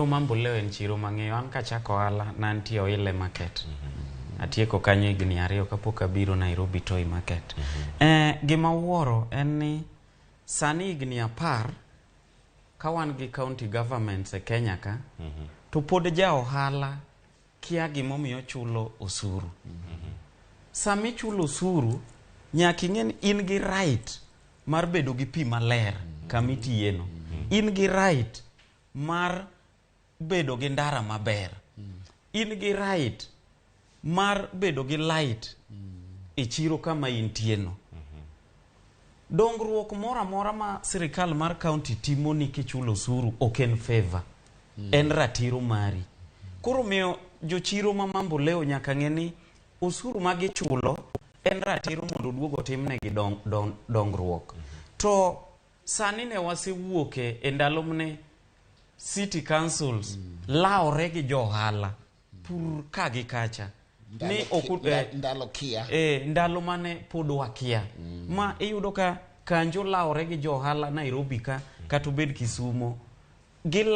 Mambo leo en chiro mang'eyo an kachako ohala nantie Oile market. Atieko kanyo higni 2 kapok abiro Nairobi Toy market. Gima awuoro en ni sani higni 10 ka wan gi county governments e Kenya ka to pod ja ohala kia gima omiyo chulo osuru. Sami chulo osuru nyaka ing'e in gi right mar bedo gi pi maler kama itiyeno. In gi right mar bedo gi ndara maber. In gi right mar bedo gi light e chiro kama intieno. Dongruok mora mora ma sirikal mar county timo ni kichulo osuru ok en favor. En ratiro mari. Koro miyo jochiro ma mambo leo nyaka ng'e ni osuru ma gichulo en ratiro mondo duogo timnegi dongruok. To sani ne wasewuoke e ndalo mne city councils laore gi jo ohala pur ka gi kacha ni ndalo kia ndalo mane pod wakia ma iyudo ka kanjo laore gi jo ohala Nairobi ka kata obed Kisumo